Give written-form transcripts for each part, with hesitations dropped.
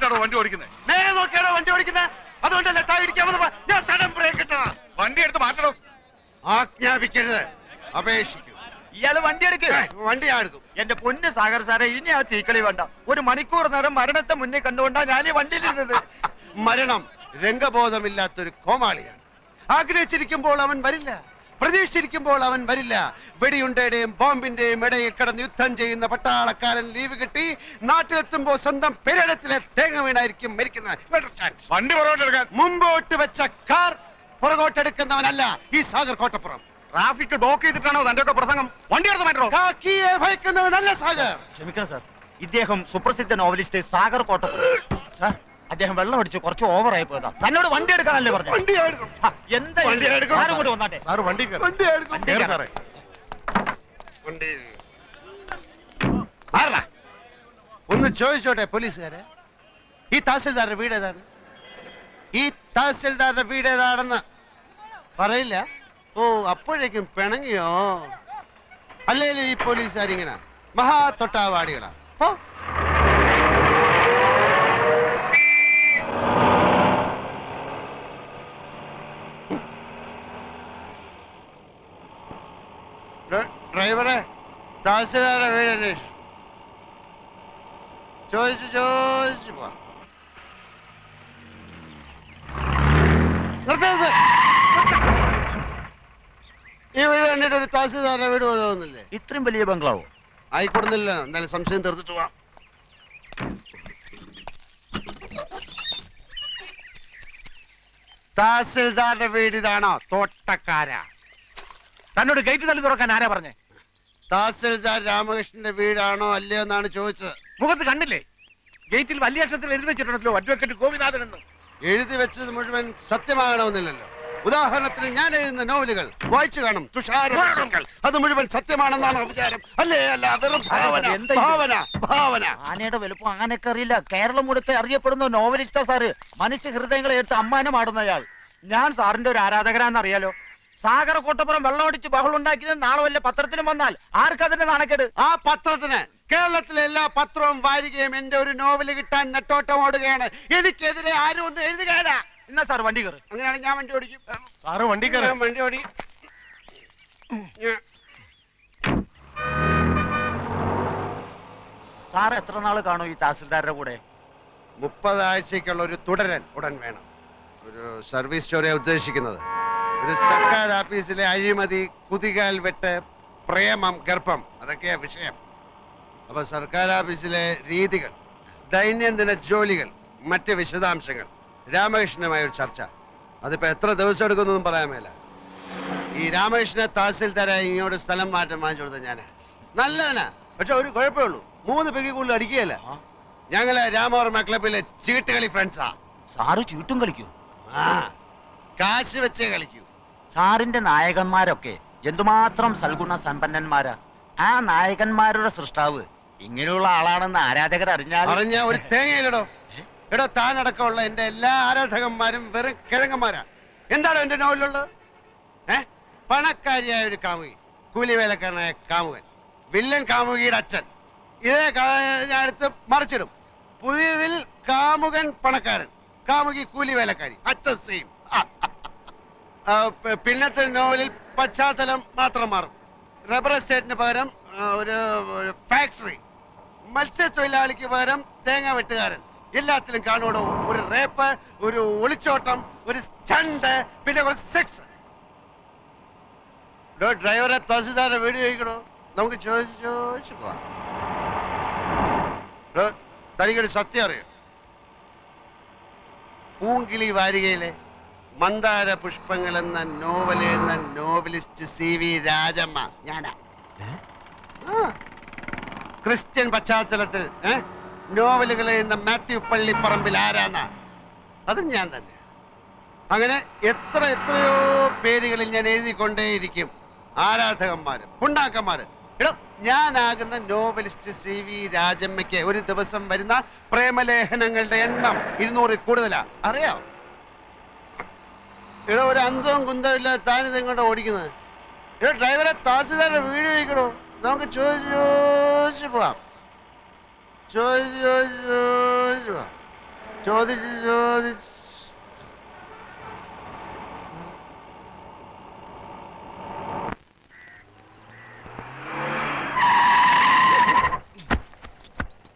നോക്കിയിട്ടാണോ വണ്ടി ഓടിക്കുന്നത്? നേരെ നോക്കിയാണോ വണ്ടി ഓടിക്കുന്നത്? അതുകൊണ്ടല്ലേ താഴെ ഞാൻ സഡൻ ബ്രേക്ക് ഇട്ടതാ. വണ്ടി എടുത്ത് മാറ്റണോ? ആജ്ഞാപിക്കരുത്, അപേക്ഷിക്കൂ. ഇയാള് വണ്ടി എടുക്കുക. വണ്ടി ഞാൻ എടുക്കും. എന്റെ പൊന്ന് സാഗർ സാറേ, ഇനി ആ തീക്കളി വേണ്ട. ഒരു മണിക്കൂർ നേരം മരണത്തെ മുന്നേ കണ്ടുകൊണ്ടാ ഞാൻ ഈ വണ്ടിയിലിരുന്നത്. മരണം രംഗബോധമില്ലാത്തൊരു കോമാളിയാണ്. ആഗ്രഹിച്ചിരിക്കുമ്പോൾ അവൻ വരില്ല, പ്രതീക്ഷിച്ചിരിക്കുമ്പോൾ അവൻ വരില്ല. വെടിയുണ്ടയുടെയും ബോംബിന്റെയും ഇടയിൽ കിടന്ന് യുദ്ധം ചെയ്യുന്ന പട്ടാളക്കാരൻ ലീവ് കിട്ടി നാട്ടിലെത്തുമ്പോൾ സ്വന്തം പെരടത്തിലെ തേങ്ങ വീണായിരിക്കും മരിക്കുന്നത്. വണ്ടി പുറകോട്ടെടുക്കാൻ. മുമ്പോട്ട് വെച്ച കാർ പുറകോട്ടെടുക്കുന്നവനല്ല ഈ സാഗർ കോട്ടപ്പുറം. ട്രാഫിക് ബ്ലോക്ക് ചെയ്തിട്ടാണോ തന്റെ ഒക്കെ പ്രസംഗം? വണ്ടി എടുത്ത് മാറ്റണോ? കാക്കിയെ ഭയക്കുന്നവനല്ല സാഗർ. ക്ഷമിക്കണം സാർ, ഇദ്ദേഹം സുപ്രസിദ്ധ നോവലിസ്റ്റ് സാഗർ കോട്ടപ്പുറം. സാർ, അദ്ദേഹം വെള്ളം അടിച്ച് കുറച്ച് ഓവറായി പോയതാ. തന്നോട് വണ്ടി എടുക്കാനല്ലേ പറഞ്ഞു? വണ്ടി എടുക്കും. എന്താ വന്നാട്ടെ സാറ് വണ്ടി വണ്ടി എടുക്കും. സാറേ വണ്ടി മാറല. ഒന്ന് ചോദിച്ചോട്ടെ പോലീസുകാരെ, ഈ തഹസിൽദാരുടെ വീട് ഏതാണ്? ഈ തഹസിൽദാരുടെ വീട് ഏതാണെന്ന് പറയില്ല. ഓ, അപ്പോഴേക്കും പിണങ്ങിയോ? അല്ലേലും ഈ പോലീസുകാരിങ്ങനെ മഹാ തൊട്ടാവാടികളാ. ഡ്രൈവറെ, തഹസിൽദാരുടെ വീട് അന്വേഷിച്ചു. ചോദിച്ചു പോവാ. ഈ വീട് കണ്ടിട്ട് ഒരു തഹസിൽദാരുടെ വീട് പോലെ തോന്നുന്നില്ലേ? ഇത്രയും വലിയ ബംഗ്ലാവോ? ആയിക്കൊടുന്നില്ല. എന്നാലും സംശയം തീർത്തിട്ട് പോവാം. തഹസിൽദാരുടെ വീട് ഇതാണോ? തോട്ടക്കാരാ. തന്നോട് ഗേറ്റ് തള്ളി തുറക്കാൻ ആരാ പറഞ്ഞേ? തഹസിൽദാർ രാമകൃഷ്ണന്റെ വീടാണോ അല്ലയോ എന്നാണ് ചോദിച്ചത്. മുഖത്ത് കണ്ടില്ലേ? ഗേറ്റിൽ വലിയ അക്ഷരത്തിൽ എഴുതി വെച്ചിട്ടുണ്ടല്ലോ, അഡ്വക്കേറ്റ് ഗോപിനാഥൻ എന്ന്. എഴുതി വെച്ചത് മുഴുവൻ സത്യമാകണമെന്നില്ലല്ലോ. ഉദാഹരണത്തിന് ഞാൻ എഴുതുന്ന നോവലുകൾ വായിച്ചു കാണും തുഷാരങ്ങൾ, അത് മുഴുവൻ സത്യമാണെന്നാണ് വിചാരം. അല്ലേ? അല്ല, വെറും ഭാവന. ആനയുടെ വലുപ്പം ആനയൊക്കെ അറിയില്ല. കേരളം മുഴുക്കെ അറിയപ്പെടുന്ന നോവലിസ്റ്റാ സാറ്. മനുഷ്യ ഹൃദയങ്ങളെ എടുത്ത് അമ്മാനമാടുന്നയാൾ. ഞാൻ സാറിന്റെ ഒരു ആരാധകരാന്ന് അറിയാലോ. സാഗർ കോട്ടപ്പുറം വെള്ളമടിച്ച് ബഹളം ഉണ്ടാക്കിയത് നാളെ വല്ല പത്രത്തിലും വന്നാൽ ആർക്കതിന്റെ നാണക്കേട്? ആ പത്രത്തിന് കേരളത്തിലെ എല്ലാ പത്രവും വാരികയും എന്റെ ഒരു നോവല് കിട്ടാൻ നെട്ടോട്ടം ഓടുകയാണ്. എനിക്കെതിരെ ആരും ഒന്നും എഴുതുകയല്ല. എന്നാ സാർ വണ്ടി കയറി. അങ്ങനെയാണെങ്കിൽ ഞാൻ വണ്ടി ഓടിക്കും. സാറ് വണ്ടി കയറി. വണ്ടി ഓടിക്കും. സാർ എത്ര നാള് കാണും ഈ തഹസിൽദാരുടെ കൂടെ? 30 ആഴ്ചക്കുള്ള ഒരു തുടരൻ ഉടൻ വേണം. ഒരു സർവീസ് സ്റ്റോറിയാണ് ഉദ്ദേശിക്കുന്നത്. ഒരു സർക്കാർ ഓഫീസിലെ അഴിമതി, കുതികാൽ വെട്ട്, പ്രേമം, ഗർഭം, അതൊക്കെയാ വിഷയം. അപ്പൊ സർക്കാർ ഓഫീസിലെ രീതികൾ, ദൈനംദിന ജോലികൾ, മറ്റ് വിശദാംശങ്ങൾ, രാമകൃഷ്ണനുമായ ഒരു ചർച്ച. അതിപ്പോ എത്ര ദിവസം എടുക്കുന്നൊന്നും പറയാൻ മേല. ഈ രാമകൃഷ്ണനെ തഹസിൽദാരായി ഇങ്ങോട്ട് സ്ഥലം മാറ്റം വാങ്ങിച്ചു കൊടുത്ത ഞാനാ. നല്ലവനാ, പക്ഷെ ഒരു കുഴപ്പമേ ഉള്ളൂ, 3 പെഗ് കൂടുതൽ അടിക്കുകയല്ല. ഞങ്ങള് രാമവർമ്മ ക്ലബിലെ ചീട്ടുകളി ഫ്രണ്ട്സാ. സാറ് ചീട്ടും കളിക്കൂ? ആ, കാശ് വെച്ചേ കളിക്കൂ. സാറിന്റെ നായകന്മാരൊക്കെ എന്തുമാത്രം സൽഗുണ സമ്പന്നന്മാരാ. ആ നായകന്മാരുടെ സൃഷ്ടാവ് ഇങ്ങനെയുള്ള ആളാണെന്ന് ആരാധകർ അറിഞ്ഞ ഒരു തേങ്ങയിലടോ. എടോ, താനടക്കമുള്ള എന്റെ എല്ലാ ആരാധകന്മാരും വെറും കിഴങ്ങന്മാരാ. എന്താണോ എന്റെ നോവലുള്ളത്? പണക്കാരിയായ ഒരു കാമുകി, കൂലിവേലക്കാരനായ കാമുകൻ, വില്ലൻ കാമുകിയുടെ അച്ഛൻ. ഇതേ കഥ ഞാൻ എടുത്ത് മറിച്ചിടും. പുതിയതിൽ കാമുകൻ പണക്കാരൻ, കാമുകി കൂലിവേലക്കാരി, അച്ഛൻ സെയിം. പിന്നത്തെ നോവലിൽ പശ്ചാത്തലം മാത്രം മാറും. റബ്ബർ എസ്റ്റേറ്റിന് പകരം ഒരു ഫാക്ടറി, മത്സ്യത്തൊഴിലാളിക്ക് പകരം തേങ്ങ വെട്ടുകാരൻ. എല്ലാത്തിലും കാണുവോ ഒരു റേപ്പ്, ഒരു ഒളിച്ചോട്ടം, ഒരു സ്റ്റണ്ട്, പിന്നെ കുറച്ച് സെക്സ്. ഡ്രൈവറെ തഹസിൽദാരുടെ വീട് ചോദിക്കണോ? നമുക്ക് ചോദിച്ചു പോവാം. തനിക്കൊരു സത്യം അറിയോ? പൂങ്കിളി വാരികയിലെ മന്ദാര പുഷ്പങ്ങൾ എന്ന നോവൽ എന്ന നോവലിസ്റ്റ് CV രാജമ്മ ഞാനാ. ക്രിസ്ത്യൻ പശ്ചാത്തലത്തിൽ നോവലുകൾ എന്ന മാത്യു പള്ളിപ്പറമ്പിൽ ആരാന്ന? അതും ഞാൻ തന്നെ. അങ്ങനെ എത്രയോ പേരുകളിൽ ഞാൻ എഴുതിക്കൊണ്ടേയിരിക്കും. ആരാധകന്മാര്, പുണ്ടാക്കന്മാര്. എടോ, ഞാനാകുന്ന നോവലിസ്റ്റ് CV രാജമ്മയ്ക്ക് ഒരു ദിവസം വരുന്ന പ്രേമലേഖനങ്ങളുടെ എണ്ണം 200 കൂടുതലാ. അറിയാം? ഇവിടെ ഒരു അന്തവും കുന്തവും ഇല്ല. താനിത് ഇങ്ങോട്ട് ഓടിക്കുന്നത്. ഇവിടെ ഡ്രൈവറെ തഹസിൽദാരുടെ വീട് ചോദിക്കണോ? നമുക്ക് ചോദിച്ചു പോവാം. ചോദിച്ചു പോവാം. ചോദിച്ച്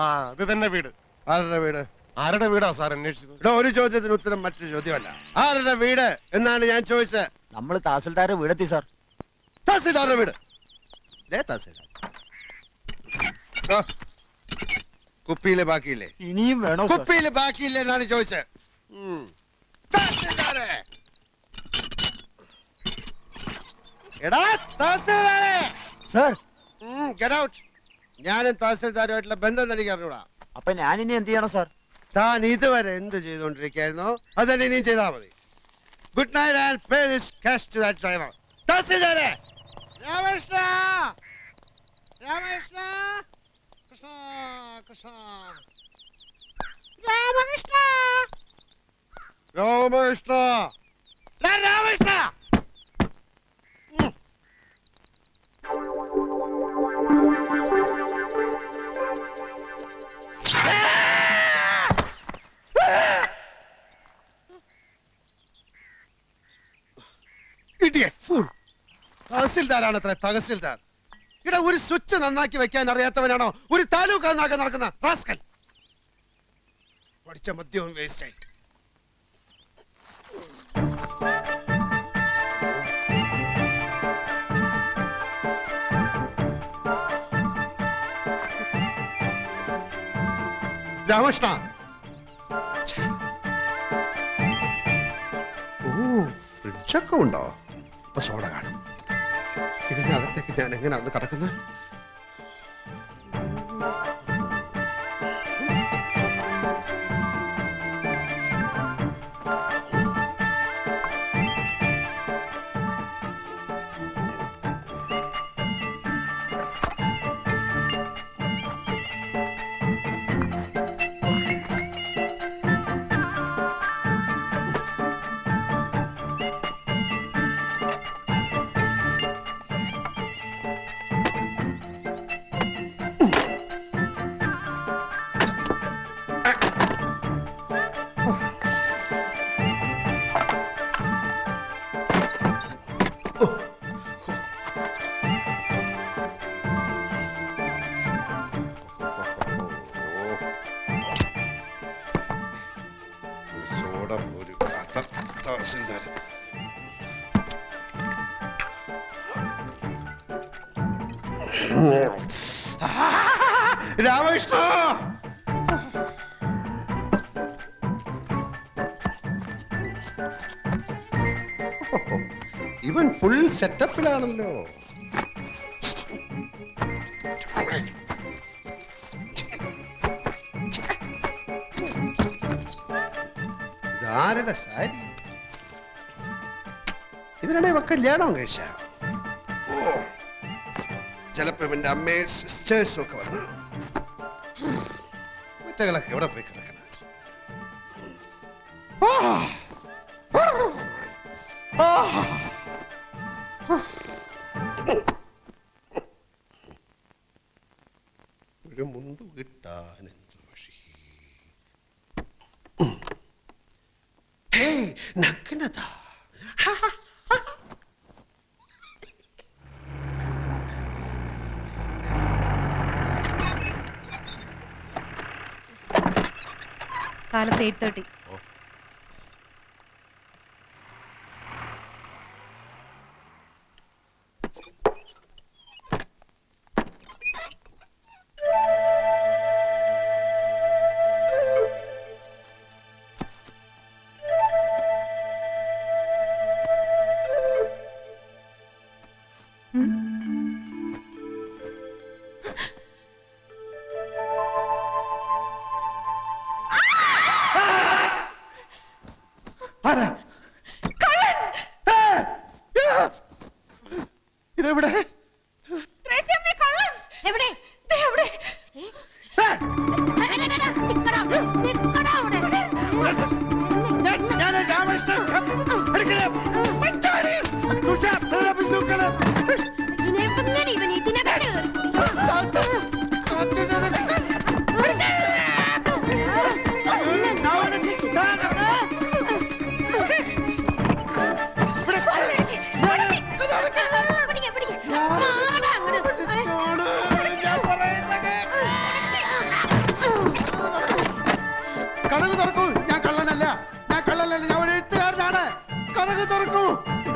ആ ഇത് തന്നെ വീട്. ആരുടെ വീട്? ആരുടെ വീടാ സാർ അന്വേഷിച്ചത്? ഇവിടെ ഒരു ചോദ്യത്തിന് ഉത്തരം മറ്റൊരു ചോദ്യമല്ല. ആരുടെ വീട് എന്നാണ് ഞാൻ ചോദിച്ചത്. നമ്മൾ തഹസിൽദാരെ വീടെത്തി സാർ. തഹസിൽദാരുടെ വീട്. തഹസിൽദാർ കുപ്പിയിലെ ബാക്കിയില്ലേ? ഇനിയും വേണോ സാർ? കുപ്പിയില് ബാക്കിയില്ലേ എന്നാണ് ചോദിച്ചത്. തഹസിൽദാരെ! എടാ തഹസിൽദാരെ! Sir Get out. ഞാനും തഹസിൽദാരുമായിട്ടുള്ള ബന്ധം എനിക്ക് അറിഞ്ഞൂടാ. അപ്പൊ ഞാൻ ഇനി എന്ത് ചെയ്യണം സാർ? താൻ ഇതുവരെ എന്ത് ചെയ്തുകൊണ്ടിരിക്കുകയായിരുന്നോ അതന്നെ ഇനിയും ചെയ്താൽ മതി. Good night and pay this cash to that driver. തഹസിൽദാരെ! രാമകൃഷ്ണ! രാമകൃഷ്ണ! കൃഷ്ണ കൃഷ്ണ രാമകൃഷ്ണ! രാമകൃഷ്ണ! രാമകൃഷ്ണ! തഹസിൽദാരാണ് അത്ര തഹസിൽദാർ. ഇവിടെ ഒരു സ്വിച്ച് നന്നാക്കി വെക്കാൻ അറിയാത്തവനാണോ ഒരു താലൂക്ക് നന്നാക്കാൻ നടക്കുന്ന റാസ്കൽ? പഠിച്ച മദ്യവും വേസ്റ്റായി. രാമകൃഷ്ണ! ഫ്രിഡ്ജൊക്കെ ഉണ്ടോ? ഇപ്പൊ സോഡ കാണും. ഇതിനകത്തേക്ക് ഞാൻ എങ്ങനെ അത് കടക്കുന്നത്? രാമകൃഷ്ണ! ഇവൻ ഫുൾ സെറ്റപ്പിലാണല്ലോ. ഇതാരുടെ സാരി? ഇതിനിടെ ഇവ കല്യാണം കഴിച്ച ചിലപ്പോ എന്റെ അമ്മയും സിസ്റ്റേഴ്സും ഒക്കെ വന്നു. കുറ്റകളൊക്കെ എവിടെ പോയി കിടക്കണം? ഒരു മുണ്ടു കിട്ടാൻ എന്ത് വഴി? നഗ്നത! കാലത്ത് 8:30.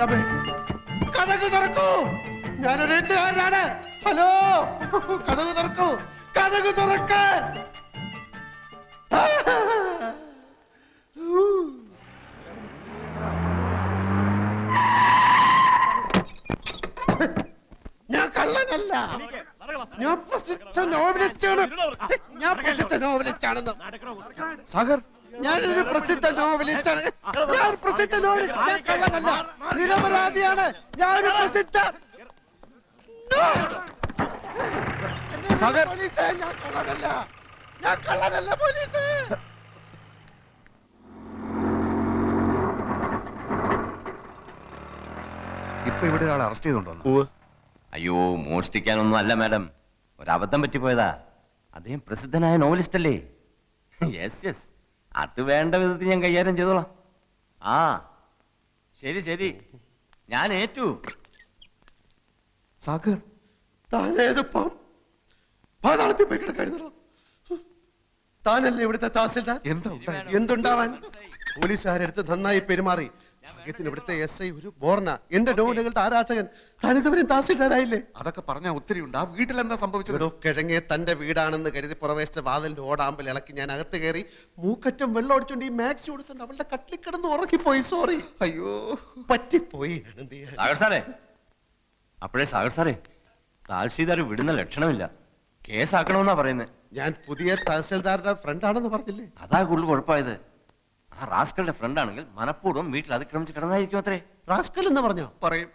കഥക് തുറക്കൂ, ഞാനൊരു എഴുത്തുകാരനാണ്. ഹലോ, കഥക് തുറക്കൂ, കഥക് തുറക്കാൻ. ഞാൻ കള്ളനല്ല, ഞാൻ പ്രസിദ്ധ നോവലിസ്റ്റാണ്. ഞാൻ പ്രസിദ്ധ നോവലിസ്റ്റാണെന്ന്. സാഗർ, ഞാനൊരു പ്രസിദ്ധ നോവലിസ്റ്റാണ്. ഞാൻ പ്രസിദ്ധ നോവലിസ്റ്റ്, ഞാൻ കള്ളനല്ല, നിരപരാധിയാണ്. ഞാനൊരു പ്രസിദ്ധ സാഗർ, പോലീസേ, ഞാൻ കള്ളനല്ല, ഞാൻ കള്ളനല്ല പോലീസേ. ഇപ്പൊ ഇവിടെ ഒരാൾ അറസ്റ്റ് ചെയ്തോണ്ടോ? അയ്യോ, മോഷ്ടിക്കാനൊന്നും അല്ല മാഡം, ഒരബദ്ധം പറ്റിപ്പോയതാ. അദ്ദേഹം പ്രസിദ്ധനായ നോവലിസ്റ്റ് അല്ലേ? യെസ് യെസ്, അത് വേണ്ട വിധത്തിൽ ഞാൻ കൈകാര്യം ചെയ്തോളാം. ആ ശരി ശരി, ഞാൻ ഏറ്റു. സാഗർ, താനേതിപ്പം പാതാളത്തിൽ പോയി കിടക്കായിരുന്നോ? താനല്ലേ ഇവിടുത്തെ തഹസിൽദാർ? എന്തുണ്ടാവാൻ? പോലീസുകാരെടുത്ത് നന്നായി പെരുമാറി. ഭാഗ്യത്തിന് ഇവിടുത്തെ SI ഒരു ബോർണ, എന്റെ നോവലുകളുടെ ആരാധകൻ. താനിതുവരെയും തഹസിൽദാരായില്ലേ? അതൊക്കെ പറഞ്ഞാൽ ഒത്തിരി ഉണ്ട്. ആ വീട്ടിൽ എന്താ സംഭവിച്ചത്? ഒരു കിഴങ്ങെ തന്റെ വീടാണെന്ന് കരുതി പുറവേശത്തെ വാതിലിന്റെ ഓടാമ്പൽ ഇളക്കി ഞാൻ അകത്ത് കയറി മൂക്കറ്റം വെള്ളം അടിച്ചോണ്ട് ഈ മാക്സി കൊടുത്തോണ്ട് അവളുടെ കട്ടിൽ കിടന്ന് ഉറക്കിപ്പോയി. സോറി, അയ്യോ, പറ്റിപ്പോയി. സാഗർ സാറേ, അപ്പോഴേ സാഗർ സാറേ, താൽഷീദാർ വിടുന്ന ലക്ഷണമില്ല. കേസാക്കണമെന്നാ പറയുന്നത്. ഞാൻ പുതിയ തഹസിൽദാരുടെ ഫ്രണ്ടാണെന്ന് പറഞ്ഞില്ലേ? അതാ കൂടുതൽ കുഴപ്പമായത്. ആ റാസ്കളുടെ ഫ്രണ്ട് ആണെങ്കിൽ മനഃപൂർവ്വം വീട്ടിൽ അതിക്രമിച്ച് കിടന്നായിരിക്കും അത്രേ. റാസ്കൽ എന്ന് പറഞ്ഞോ? പറയും.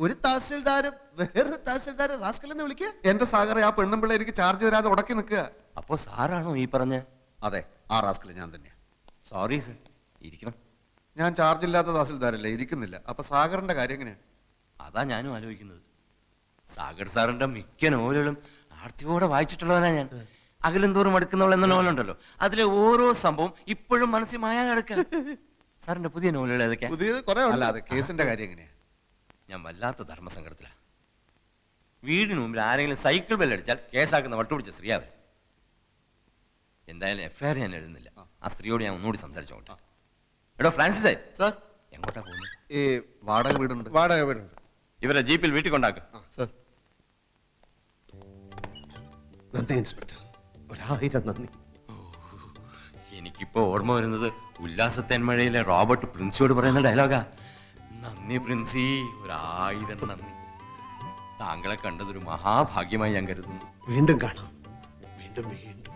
ഒരു തഹസിൽദാരും വേറൊരു തഹസിൽദാരെ റാസ്കൽ എന്ന് വിളിക്കുക? എന്റെ സാഗറെ, ആ പെണ്ണും പിള്ളേ എനിക്ക് ചാർജ് തരാതെ ഉടക്കി നിൽക്കുക. അപ്പോ സാറാണോ ഈ പറഞ്ഞ? അതെ, ആ റാസ്കൽ ഞാൻ തന്നെയാ. സോറി സർ, ഇരിക്കണം. ഞാൻ ചാർജ് ഇല്ലാത്ത തഹസിൽദാരല്ലേ, ഇരിക്കുന്നില്ല. അപ്പൊ സാഗറിന്റെ കാര്യം എങ്ങനെയാ? അതാ ഞാനും ആലോചിക്കുന്നത്. സാഗർ സാറിന്റെ മിക്ക നോവലുകളും ആർത്തിയോടെ വായിച്ചിട്ടുള്ളവനാ ഞാൻ. അകലും തോറും അടുക്കുന്നവൾ എന്ന നോവലുണ്ടല്ലോ, അതിലെ ഓരോ സംഭവം ഇപ്പോഴും മനസ്സിൽ മായാൻ കിടക്കുക. സാറിന്റെ പുതിയ നോവലുകൾ ഏതൊക്കെയാ? പുതിയത് കുറെ അല്ലാതെ കേസിന്റെ കാര്യം എങ്ങനെയാ? ഞാൻ വല്ലാത്ത ധർമ്മസങ്കടത്തിലാണ്. വീടിന് മുമ്പിൽ ആരെങ്കിലും സൈക്കിൾ ബെല്ലടിച്ചാൽ കേസാക്കുന്ന വട്ടുപിടിച്ച സ്ത്രീ അവർ. എന്തായാലും FIR ഞാൻ എഴുതുന്നില്ല. ആ സ്ത്രീയോട് ഞാൻ ഒന്നുകൂടി സംസാരിച്ചോട്ടെ. എടോ ഫ്രാൻസിസേ, സാർ, എങ്ങോട്ടാ പോകുന്നത്? ഈ വാടക വീടുണ്ട്. വാടക വീടുണ്ട്. ഇവരെ ജീപ്പിൽ വീട്ടിൽ കൊണ്ടാക്കും. സാർ, നന്ദി ഇൻസ്പെക്ടർ, 1000 നന്ദി. എനിക്കിപ്പോ ഓർമ്മ വരുന്നത് ഉല്ലാസത്തേന്മഴയിലെ റോബർട്ട് പ്രിൻസിയോട് പറയുന്ന ഡയലോഗാ. നന്ദി പ്രിൻസി, 1000 നന്ദി. താങ്കളെ കണ്ടതൊരു മഹാഭാഗ്യമായി ഞാൻ കരുതുന്നു. വീണ്ടും കാണാം, വീണ്ടും വീണ്ടും.